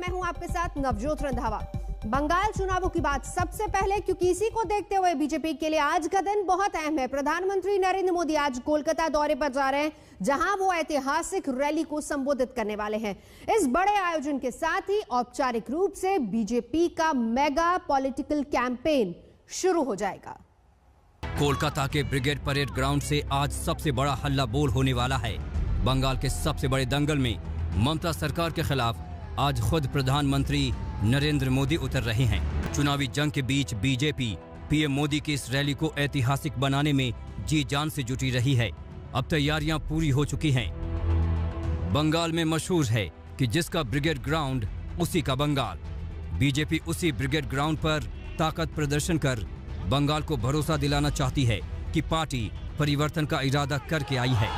मैं हूं आपके साथ नवजोत रंधावा। बंगाल चुनावों की बात सबसे पहले, क्योंकि इसी को देखते हुए बीजेपी के लिए आज का दिन बहुत अहम है। प्रधानमंत्री नरेंद्र मोदी आज कोलकाता दौरे पर जा रहे हैं, जहां वो ऐतिहासिक रैली को संबोधित करने वाले हैं। इस बड़े आयोजन के साथ ही औपचारिक रूप से बीजेपी का मेगा पॉलिटिकल कैंपेन शुरू हो जाएगा। कोलकाता के ब्रिगेड परेड ग्राउंड से आज सबसे बड़ा हल्ला बोल होने वाला है। बंगाल के सबसे बड़े दंगल में ममता सरकार के खिलाफ आज खुद प्रधानमंत्री नरेंद्र मोदी उतर रहे हैं। चुनावी जंग के बीच बीजेपी पीएम मोदी की इस रैली को ऐतिहासिक बनाने में जी जान से जुटी रही है। अब तैयारियां पूरी हो चुकी हैं। बंगाल में मशहूर है कि जिसका ब्रिगेड ग्राउंड उसी का बंगाल। बीजेपी उसी ब्रिगेड ग्राउंड पर ताकत प्रदर्शन कर बंगाल को भरोसा दिलाना चाहती है कि पार्टी परिवर्तन का इरादा करके आई है।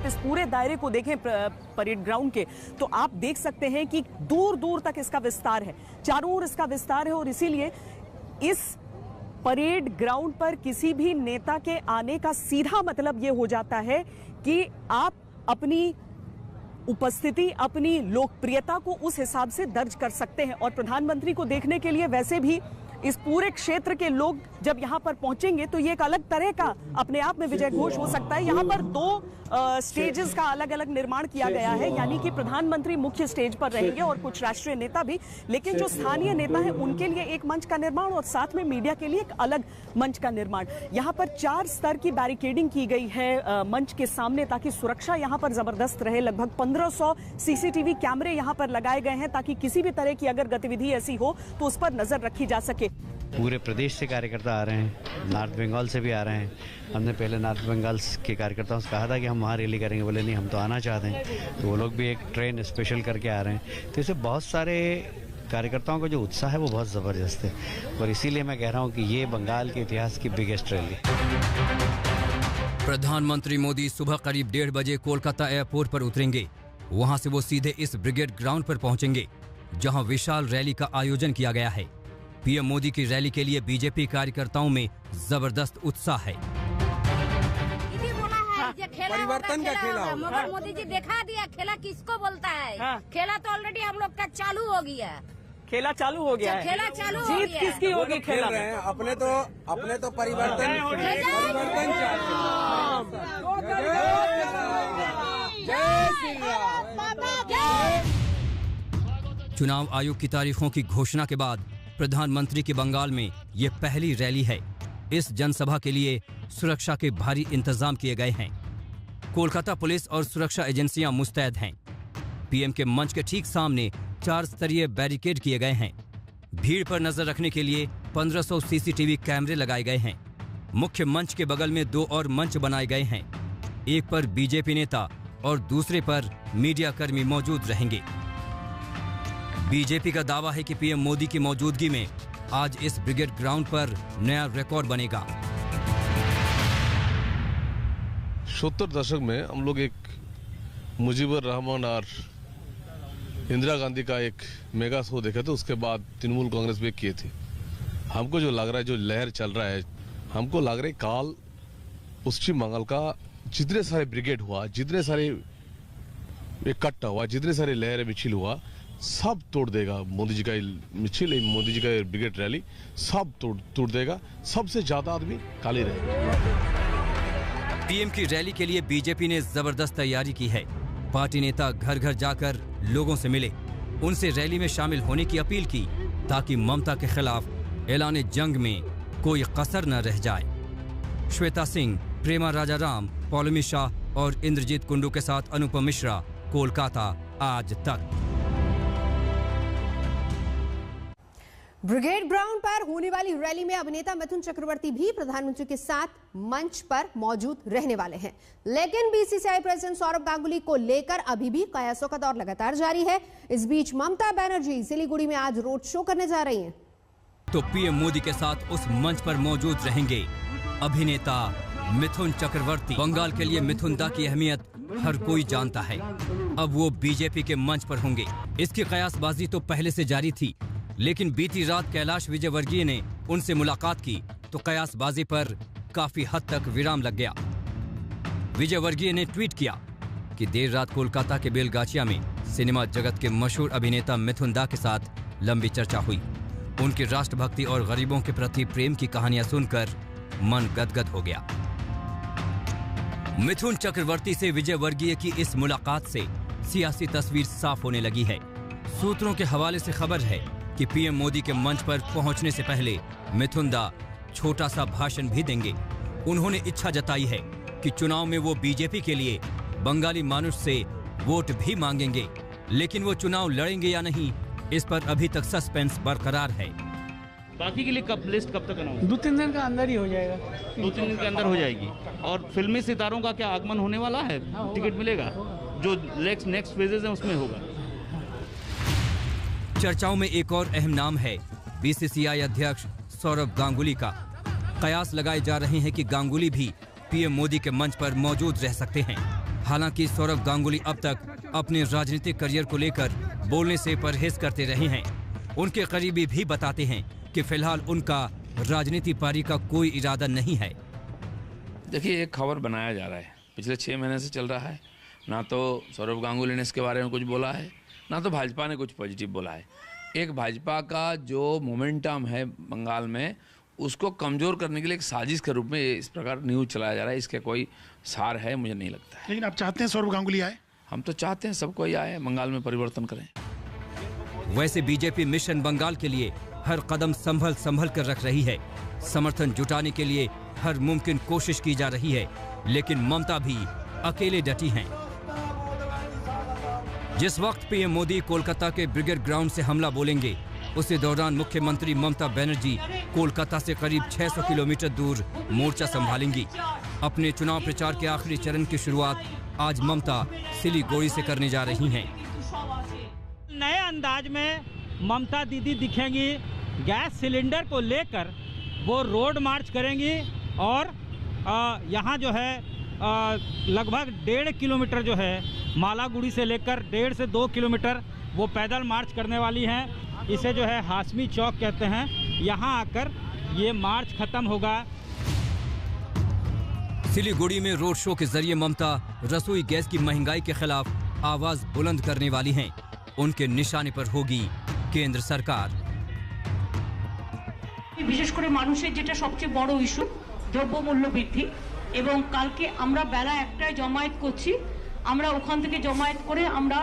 इस पूरे दायरे को देखें परेड ग्राउंड के, तो आप देख सकते हैं कि दूर दूर तक इसका विस्तार है, चारों ओर इसका विस्तार है। और इसीलिए इस परेड ग्राउंड पर किसी भी नेता के आने का सीधा मतलब यह हो जाता है कि आप अपनी उपस्थिति, अपनी लोकप्रियता को उस हिसाब से दर्ज कर सकते हैं। और प्रधानमंत्री को देखने के लिए वैसे भी इस पूरे क्षेत्र के लोग जब यहां पर पहुंचेंगे तो ये एक अलग तरह का अपने आप में विजय घोष हो सकता है। यहां पर दो स्टेजेस का अलग अलग निर्माण किया गया है, यानी कि प्रधानमंत्री मुख्य स्टेज पर रहेंगे और कुछ राष्ट्रीय नेता भी, लेकिन जो स्थानीय नेता हैं उनके लिए एक मंच का निर्माण और साथ में मीडिया के लिए एक अलग मंच का निर्माण। यहां पर 4 स्तर की बैरिकेडिंग की गई है मंच के सामने, ताकि सुरक्षा यहां पर जबरदस्त रहे। लगभग 1500 सीसीटीवी कैमरे यहां पर लगाए गए हैं, ताकि किसी भी तरह की अगर गतिविधि ऐसी हो तो उस पर नजर रखी जा सके। पूरे प्रदेश से कार्यकर्ता आ रहे हैं, नॉर्थ बंगाल से भी आ रहे हैं। हमने पहले नॉर्थ बंगाल के कार्यकर्ताओं से कहा था कि हम वहाँ रैली करेंगे, बोले नहीं हम तो आना चाहते हैं, तो वो लोग भी एक ट्रेन स्पेशल करके आ रहे हैं। तो इससे बहुत सारे कार्यकर्ताओं का जो उत्साह है वो बहुत ज़बरदस्त है, और इसीलिए मैं कह रहा हूँ कि ये बंगाल के इतिहास की बिगेस्ट रैली। प्रधानमंत्री मोदी सुबह करीब 1:30 बजे कोलकाता एयरपोर्ट पर उतरेंगे। वहां से वो सीधे इस ब्रिगेड ग्राउंड पर पहुंचेंगे, जहां विशाल रैली का आयोजन किया गया है। पीएम मोदी की रैली के लिए बीजेपी कार्यकर्ताओं में जबरदस्त उत्साह है। परिवर्तन का खेला मगर मोदी जी दिखा दिया खेला किसको बोलता है। खेला तो ऑलरेडी हम लोग का चालू हो गया। खेला चालू हो गया है। खेला चालू हो गया। जीत किसकी होगी? खेल रहे हैं अपने तो परिवर्तन चुनाव आयोग की तारीखों की घोषणा के बाद प्रधानमंत्री की बंगाल में ये पहली रैली है। इस जनसभा के लिए सुरक्षा के भारी इंतजाम किए गए हैं। कोलकाता पुलिस और सुरक्षा एजेंसियां मुस्तैद हैं। पीएम के मंच के ठीक सामने 4 स्तरीय बैरिकेड किए गए हैं। भीड़ पर नजर रखने के लिए 1500 सीसीटीवी कैमरे लगाए गए हैं। मुख्य मंच के बगल में 2 और मंच बनाए गए हैं। एक पर बीजेपी नेता और दूसरे पर मीडिया कर्मी मौजूद रहेंगे। बीजेपी का दावा है कि पीएम मोदी की मौजूदगी में आज इस ब्रिगेड ग्राउंड पर नया रिकॉर्ड बनेगा। 70 दशक में हम लोग एक मुजीबुर रहमान और इंदिरा गांधी का एक मेगा शो देखे थे। उसके बाद तृणमूल कांग्रेस भी किए थे। हमको जो लग रहा है, जो लहर चल रहा है, हमको लग रहा है काल पश्चिम बंगाल का जितने सारे ब्रिगेड हुआ, जितने सारे इकट्ठा हुआ, जितने सारे लहरें मिছিল हुआ, सब तोड़ देगा मोदी जी का मिছিল, मोदी जी का ब्रिगेड रैली सब तोड़ देगा। सबसे ज्यादा आदमी काले रहे। पीएम की रैली के लिए बीजेपी ने जबरदस्त तैयारी की है। पार्टी नेता घर घर जाकर लोगों से मिले, उनसे रैली में शामिल होने की अपील की, ताकि ममता के खिलाफ ऐलान जंग में कोई कसर न रह जाए। श्वेता सिंह, प्रेमा राजाराम, पौलमी शाह और इंद्रजीत कुंडू के साथ अनुपम मिश्रा, कोलकाता आज तक। ब्रिगेड ग्राउंड पर होने वाली रैली में अभिनेता मिथुन चक्रवर्ती भी प्रधानमंत्री के साथ मंच पर मौजूद रहने वाले हैं। लेकिन बीसीसीआई प्रेसिडेंट सौरभ गांगुली को लेकर अभी भी कयासों का दौर लगातार जारी है। इस बीच ममता बनर्जी सिलीगुड़ी में आज रोड शो करने जा रही हैं। तो पीएम मोदी के साथ उस मंच पर मौजूद रहेंगे अभिनेता मिथुन चक्रवर्ती। बंगाल के लिए मिथुन दा की अहमियत हर कोई जानता है। अब वो बीजेपी के मंच पर होंगे। इसकी कयासबाजी तो पहले से जारी थी, लेकिन बीती रात कैलाश विजयवर्गीय ने उनसे मुलाकात की तो कयासबाजी पर काफी हद तक विराम लग गया। विजयवर्गीय ने ट्वीट किया, हालांकि देर रात कोलकाता के बेलगाचिया में सिनेमा जगत के मशहूर अभिनेता मिथुन दा के साथ लंबी चर्चा हुई। उनकी राष्ट्रभक्ति और गरीबों के प्रति प्रेम की कहानियां सुनकर मन गदगद हो गया। मिथुन चक्रवर्ती से विजय वर्गीय की इस मुलाकात से सियासी तस्वीर साफ होने लगी है। सूत्रों के हवाले से खबर है कि पीएम मोदी के मंच पर पहुंचने से पहले मिथुन दा छोटा सा भाषण भी देंगे। उन्होंने इच्छा जताई है कि चुनाव में वो बीजेपी के लिए बंगाली मानुष से वोट भी मांगेंगे, लेकिन वो चुनाव लड़ेंगे या नहीं, इस पर अभी तक सस्पेंस बरकरार है। बाकी के लिए कब लिस्ट कब तक अनाउंस? 2-3 दिन का अंदर ही हो जाएगा। 2-3 दिन के अंदर हो जाएगी। और फिल्मी सितारों का क्या आगमन होने वाला है? टिकट मिलेगा? जो नेक्स्ट फेजेस हैं उसमें होगा। चर्चाओं में एक और अहम नाम है बीसीसीआई अध्यक्ष सौरभ गांगुली का। कयास लगाए जा रहे हैं कि गांगुली भी पीएम मोदी के मंच पर मौजूद रह सकते हैं। हालांकि सौरभ गांगुली अब तक अपने राजनीतिक करियर को लेकर बोलने से परहेज करते रहे हैं। उनके करीबी भी बताते हैं कि फिलहाल उनका राजनीति पारी का कोई इरादा नहीं है। देखिए, एक खबर बनाया जा रहा है, पिछले 6 महीने से चल रहा है। ना तो सौरभ गांगुली ने इसके बारे में कुछ बोला है, ना तो भाजपा ने कुछ पॉजिटिव बोला है। एक भाजपा का जो मोमेंटम है बंगाल में, उसको कमज़ोर करने के लिए एक साजिश के रूप में इस प्रकार न्यूज़ चलाया जा रहा है। इसके कोई सार है मुझे नहीं लगता है। लेकिन आप चाहते हैं सौरभ गांगुली आए? हम तो चाहते हैं सब कोई आए, बंगाल में परिवर्तन करें। वैसे बीजेपी मिशन बंगाल के लिए हर कदम संभल कर रख रही है। समर्थन जुटाने के लिए हर मुमकिन कोशिश की जा रही है, लेकिन ममता भी अकेले डटी हैं। जिस वक्त पीएम मोदी कोलकाता के ब्रिगेड ग्राउंड से हमला बोलेंगे, उसी दौरान मुख्यमंत्री ममता बनर्जी कोलकाता से करीब 600 किलोमीटर दूर मोर्चा संभालेंगी। अपने चुनाव प्रचार के आखिरी चरण की शुरुआत आज ममता सिलीगुड़ी से करने जा रही हैं। नए अंदाज में ममता दीदी दिखेंगी। गैस सिलेंडर को लेकर वो रोड मार्च करेंगी और यहाँ जो है लगभग 1.5 किलोमीटर जो है मालागुड़ी से लेकर 1.5 से 2 किलोमीटर वो पैदल मार्च करने वाली हैं। इसे जो है हाशमी चौक कहते हैं। यहाँ आकर ये मार्च खत्म होगा। सिलीगुड़ी में रोड शो के जरिए ममता रसोई गैस की महंगाई के खिलाफ आवाज बुलंद करने वाली हैं। उनके निशाने पर होगी केंद्र सरकार। বিশেষ করে মানুষের যেটা সবচেয়ে বড় ইস্যু দ্রব্যমূল্য বৃদ্ধি, এবং কালকে আমরা বেলা 1টায় জমায়েত করছি। আমরা ওখান থেকে জমায়েত করে আমরা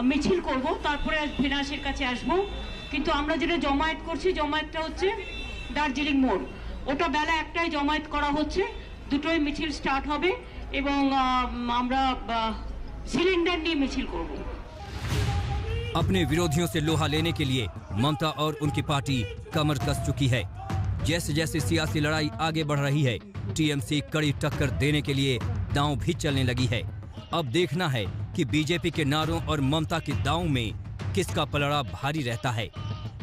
মিছিল করব, তারপরে ভিনাসের কাছে আসব। কিন্তু আমরা যেটা জমায়েত করছি, জমায়েতটা হচ্ছে দার্জিলিং মোড়। ওটা বেলা 1টায় জমায়েত করা হচ্ছে। দুটোই মিছিল স্টার্ট হবে এবং আমরা সিলিন্ডার নিয়ে মিছিল করব। अपने विरोधियों से लोहा लेने के लिए ममता और उनकी पार्टी कमर कस चुकी है। जैसे जैसे सियासी लड़ाई आगे बढ़ रही है, टीएमसी कड़ी टक्कर देने के लिए दांव भी चलने लगी है। अब देखना है कि बीजेपी के नारों और ममता के दांव में किसका पलड़ा भारी रहता है।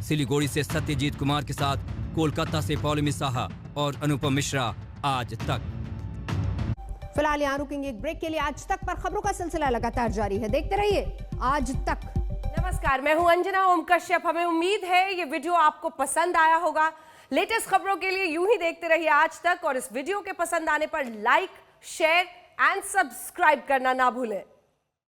सिलीगुड़ी से सत्यजीत कुमार के साथ कोलकाता से पौलमी साहा और अनुपम मिश्रा, आज तक। फिलहाल यहाँ रुकेंगे एक ब्रेक के लिए। आज तक पर खबरों का सिलसिला लगातार जारी है, देखते रहिए आज तक। नमस्कार, मैं हूं अंजना ओम कश्यप। हमें उम्मीद है ये वीडियो आपको पसंद आया होगा। लेटेस्ट खबरों के लिए यूं ही देखते रहिए आज तक, और इस वीडियो के पसंद आने पर लाइक, शेयर एंड सब्सक्राइब करना ना भूलें।